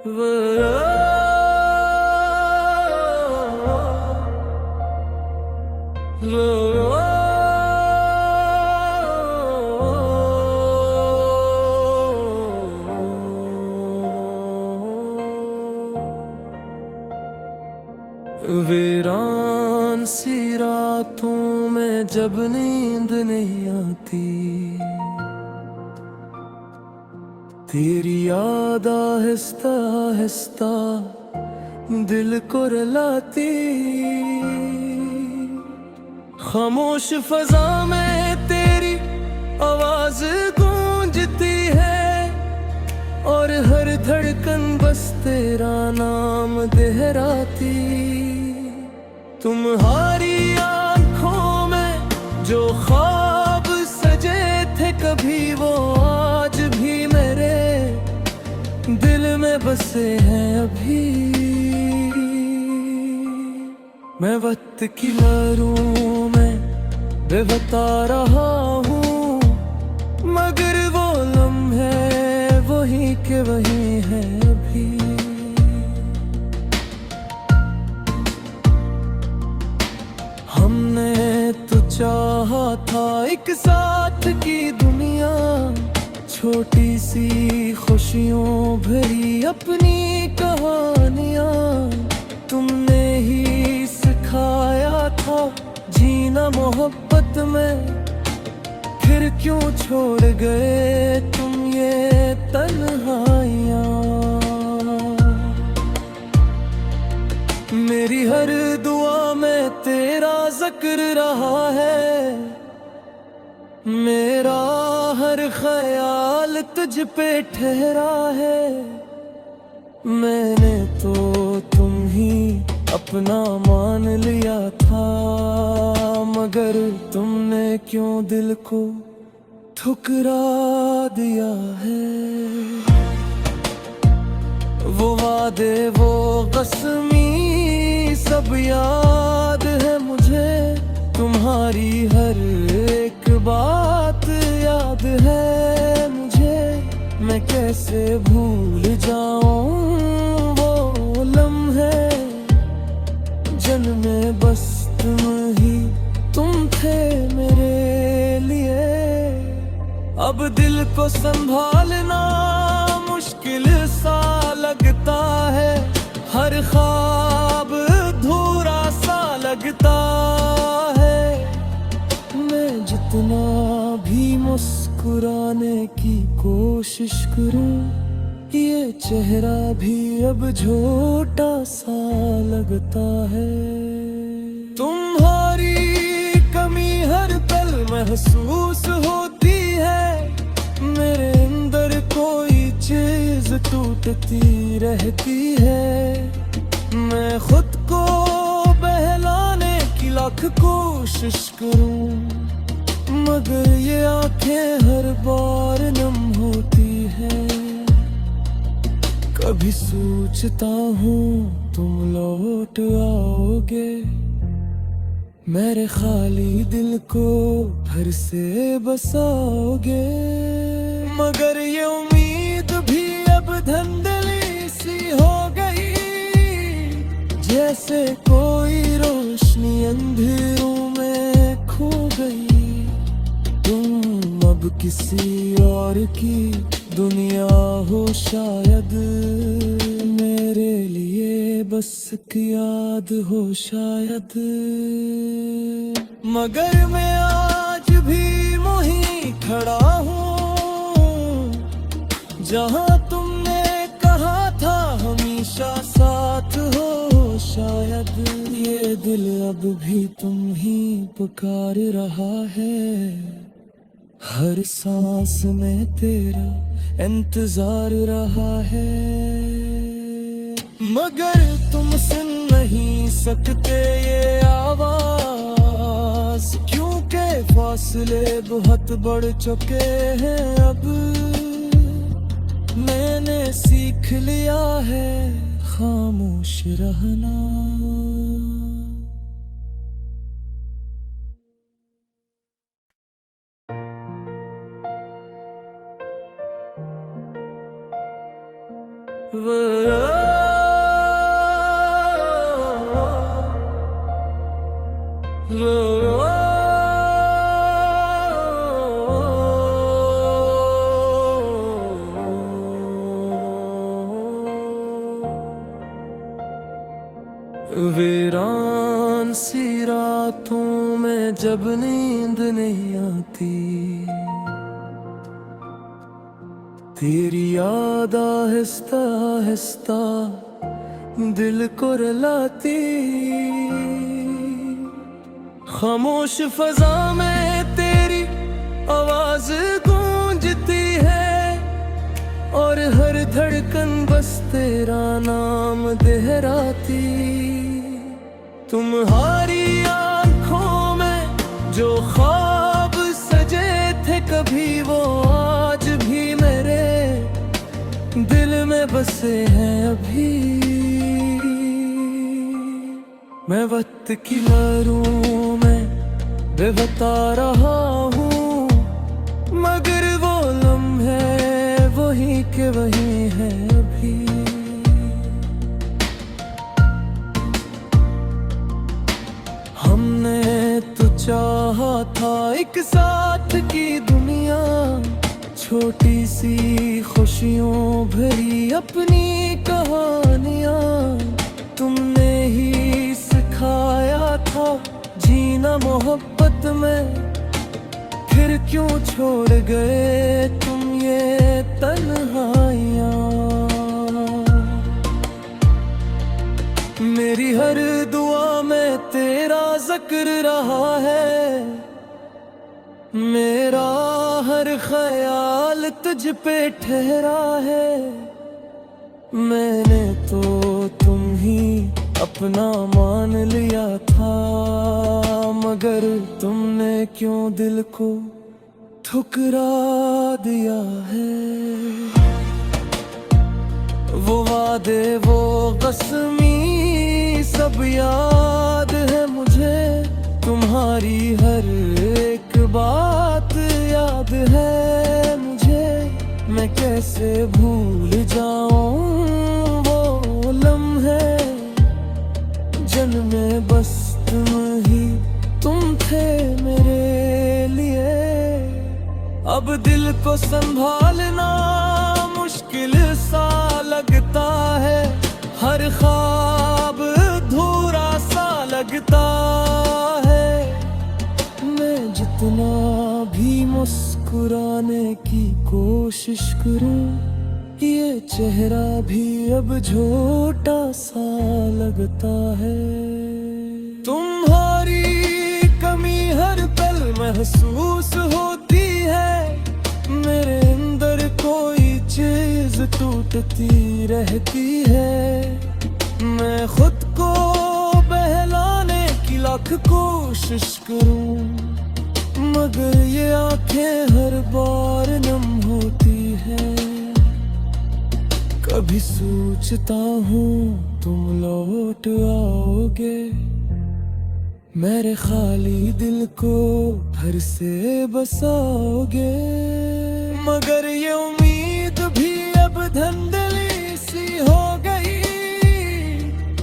वो वीरान सी रातों में जब नींद नहीं आती, तेरी याद आहिस्ता आहिस्ता दिल को रुलाती। खामोश फजा में तेरी आवाज गूंजती है, और हर धड़कन बस तेरा नाम दोहराती। तुम्हारी आंखों में जो ख्वाब सजे थे कभी, वो आज भी मेरे दिल में बसे हैं अभी। मैं वक्त की लहरों में बेबता रहा हूँ, मगर वो लम्हे वही के वही है अभी। हमने तो चाहा था एक साथ की दुनिया, छोटी सी खुशियों भरी अपनी कहानियां। तुमने ही सिखाया था जीना मोहब्बत में, फिर क्यों छोड़ गए तुम ये तन्हाइयां। मेरी हर दुआ में तेरा जिक्र रहा है, मेरा हर ख्याल तुझ पे ठहरा है। मैंने तो तुम ही अपना मान लिया था, मगर तुमने क्यों दिल को ठुकरा दिया है। वो वादे वो कसमी सब याद है मुझे, तुम्हारी हर एक बात याद है मुझे। मैं कैसे भूल जाऊं वो लम्हे, जन्मे बस तुम ही तुम थे मेरे लिए। अब दिल को संभालना मुश्किल सा लगता है, हर ख्वाब अधूरा सा लगता है। मैं जितना भी मुस्कुराने की कोशिश करूं, ये चेहरा भी अब झूठा सा लगता है। तुम्हारी कमी हर पल महसूस होती है, मेरे अंदर कोई चीज टूटती रहती है। मैं खुद को बहलाने की लाख कोशिश करूं, मगर ये आंखें हर बार नम होती है। कभी सोचता हूँ तुम लौट आओगे, मेरे खाली दिल को फिर से बसाओगे। मगर ये उम्मीद भी अब धुंधली सी हो गई, जैसे कोई रोशनी अंधेरों में खो गई। तुम अब किसी और की दुनिया हो शायद, मेरे लिए बस एक याद हो शायद। मगर मैं आज भी वहीं खड़ा हूँ, जहाँ तुमने कहा था हमेशा साथ हो शायद। ये दिल अब भी तुम ही पुकार रहा है, हर सांस में तेरा इंतजार रहा है। मगर तुम सुन नहीं सकते ये आवाज, क्योंकि फासले बहुत बढ़ चुके हैं अब। मैंने सीख लिया है खामोश रहना। वीरान सी रातों में जब नींद नहीं आती, तेरी याद आहिस्ता आहिस्ता दिल को रुलाती। खामोश फजा में तेरी आवाज गूंजती है, और हर धड़कन बस तेरा नाम दोहराती। तुम्हारी आंखों में जो ख्वाब सजे थे कभी, वो आज भी मेरे दिल में बसे हैं अभी। मैं वक्त की लहरों में बेबता रहा हूँ, मगर वो लम्हे वही के वही हैं अभी। हमने तो चाहा था एक साथ की दुनिया, छोटी सी खुशियों भरी अपनी कहानियां। तुमने ही सिखाया था जीना मोहब्बत में, फिर क्यों छोड़ गए तुम ये तन्हाइयां। मेरी हर दुआ में तेरा जिक्र रहा है, मेरा हर ख्याल तुझ पे ठहरा है। मैंने तो तुम ही अपना मान लिया था, मगर तुमने क्यों दिल को ठुकरा दिया है। वो वादे वो कसमी सब याद है मुझे, तुम्हारी हर एक बात याद है मुझे। मैं कैसे भूल जाऊं वो लम्हे जन्मे बस तुम ही तुम थे मेरे लिए। अब दिल को संभालना मुश्किल सा लगता है, हर ख्वाब अधूरा सा लगता है। मैं जितना भी मुस्कुराने की कोशिश करूं, ये चेहरा भी अब झूठा सा लगता है। तुम्हारी कमी हर पल महसूस होती है, मेरे अंदर कोई चीज टूटती रहती है। मैं खुद को बहलाने की लाख कोशिश करूं, मगर ये आंखें हर बार नम होती है। कभी सोचता हूँ तुम लौट आओगे, मेरे खाली दिल को फिर से बसाओगे। मगर ये उम्मीद भी अब धुंधली सी हो गई,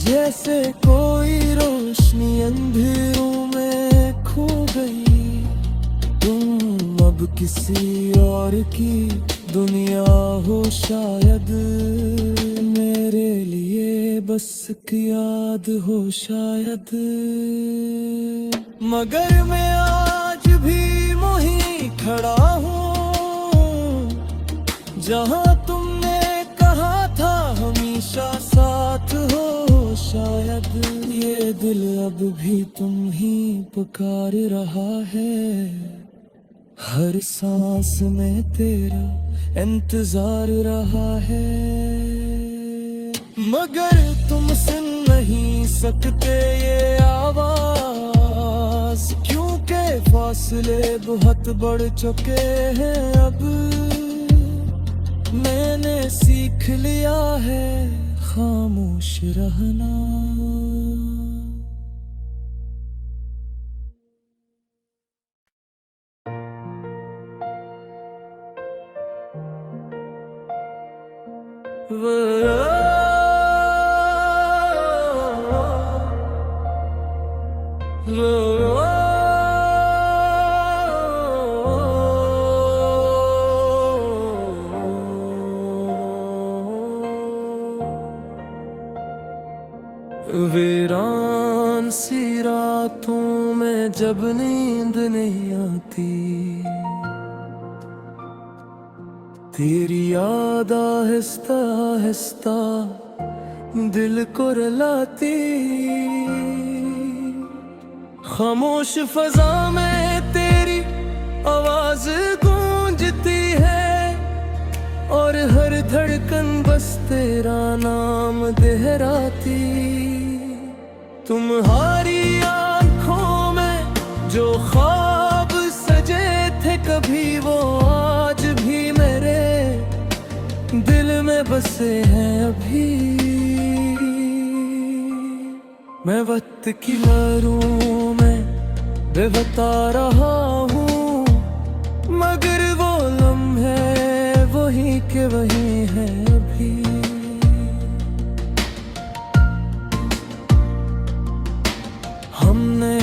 जैसे कोई रोशनी अंधेरों में खो गई। तुम अब किसी और की दुनिया हो शायद, मेरे लिए बस की याद हो शायद। मगर मैं आज भी वहीं खड़ा हूँ, जहाँ तुमने कहा था हमेशा साथ हो शायद। ये दिल अब भी तुम ही पुकार रहा है, हर सांस में तेरा इंतजार रहा है। मगर तुम सुन नहीं सकते ये आवाज, क्योंकि फासले बहुत बढ़ चुके हैं अब। मैंने सीख लिया है खामोश रहना। वीरान सी रातों में जब नींद नहीं आती, तेरी याद आहिस्ता आहिस्ता दिल को रुलाती। खामोश फजा में तेरी आवाज गूंजती है, और हर धड़कन बस तेरा नाम दोहराती। तुम्हारी आंखों में जो ख्वाब सजे थे कभी, वो आज भी मेरे दिल में बसे हैं अभी। मैं वक्त की लहरों में बेबता रहा हूँ, मगर वो लम्हे वही के वही हैं अभी। हमने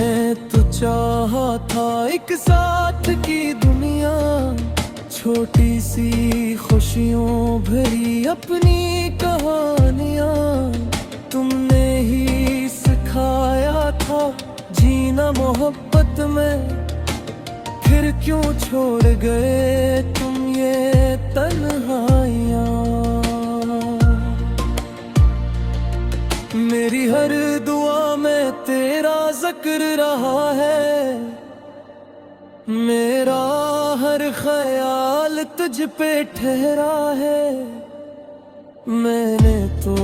तो चाहा था एक साथ की दुनिया, छोटी सी खुशियों भरी अपनी कहानियां। तुमने ही सिखाया था जीना मोहब्बत में, फिर क्यों छोड़ गए तुम ये तन्हाइयां। मेरी हर दुआ में तेरा जिक्र रहा है, मेरा हर ख्याल तुझ पे ठहरा है। मैंने तो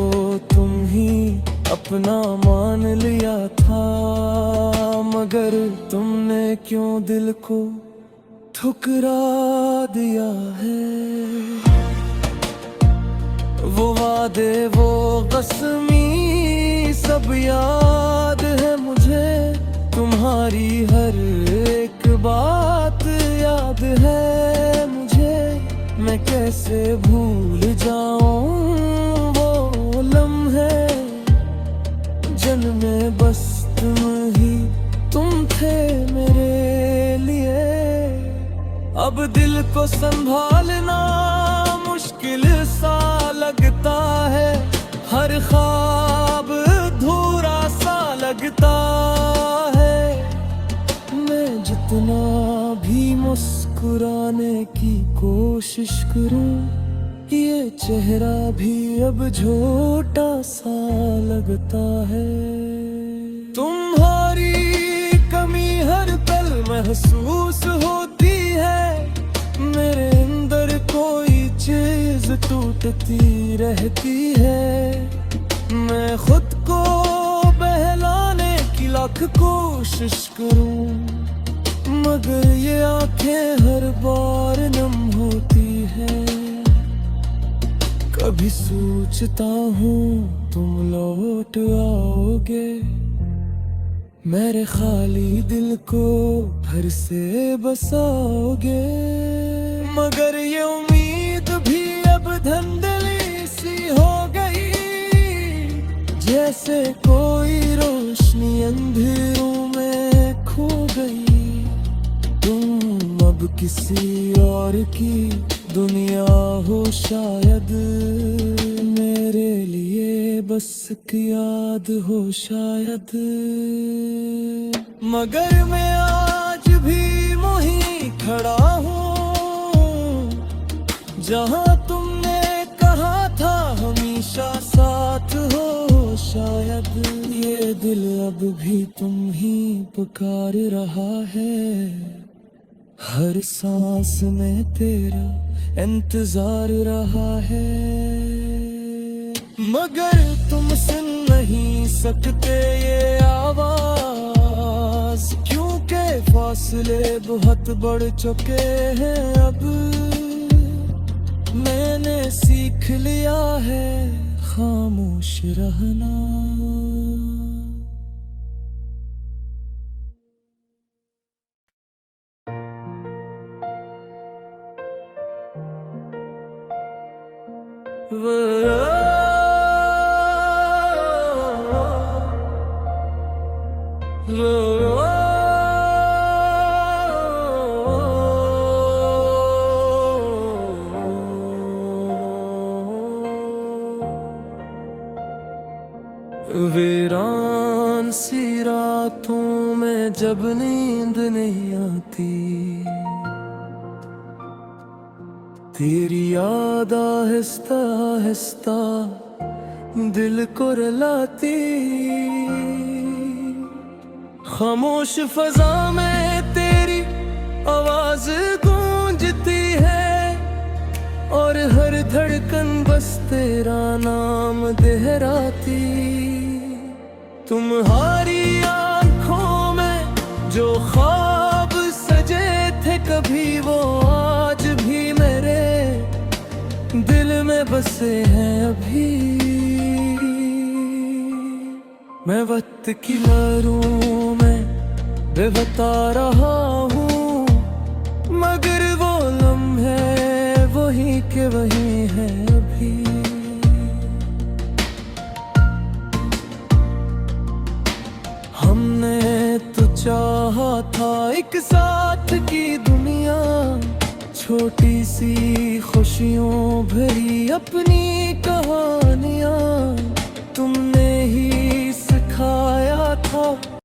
तुम ही अपना मान लिया था, मगर तुमने क्यों दिल को ठुकरा दिया है। वो वादे वो कसमी सब याद है मुझे, तुम्हारी हर एक बात याद है मुझे। मैं कैसे भूल जाऊं वो लम्हे जिनमें बस तुम ही तुम थे मेरे लिए। अब दिल को संभालना मुश्किल सा लगता है, हर ख्वाब अधूरा सा लगता है। मैं जितना भी मुस्कुराने की कोशिश करूं, ये चेहरा भी अब झूठा सा लगता है। तुम्हारी कमी हर पल महसूस होती है, मेरे अंदर कोई चीज टूटती रहती है। मैं खुद को बहलाने की लाख कोशिश करूं, मगर ये आंखें हर बार नम होती है। कभी सोचता हूँ तुम लौट आओगे, मेरे खाली दिल को फिर से बसाओगे। मगर ये उम्मीद भी अब धुंधली सी हो गई, जैसे कोई रोशनी अंधेरों में खो गई। तुम अब किसी और की दुनिया हो शायद, मेरे लिए बस एक याद हो शायद। मगर मैं आज भी वहीं खड़ा हूँ, जहाँ तुमने कहा था हमेशा साथ हो शायद। ये दिल अब भी तुम ही पुकार रहा है, हर सांस में तेरा इंतजार रहा है। मगर तुम सुन नहीं सकते ये आवाज, क्योंकि फासले बहुत बढ़ चुके हैं अब। मैंने सीख लिया है खामोश रहना। वीरान सी रातों में जब नींद नहीं आती, तेरी याद आहिस्ता आहिस्ता दिल को रुलाती। खामोश फजा में तेरी आवाज गूंजती है, और हर धड़कन बस तेरा नाम दोहराती। तुम्हारी आंखों में जो ख्वाब सजे थे कभी, वो आज भी मेरे दिल में बसे हैं अभी। मैं वक्त की लहरों में बेबता रहा हूँ, मगर वो लम्हे वही के वही हैं अभी। हमने तो चाहा था एक साथ की दुनिया, छोटी सी खुशियों भरी अपनी कहानियाँ। तुमने ही सिखाया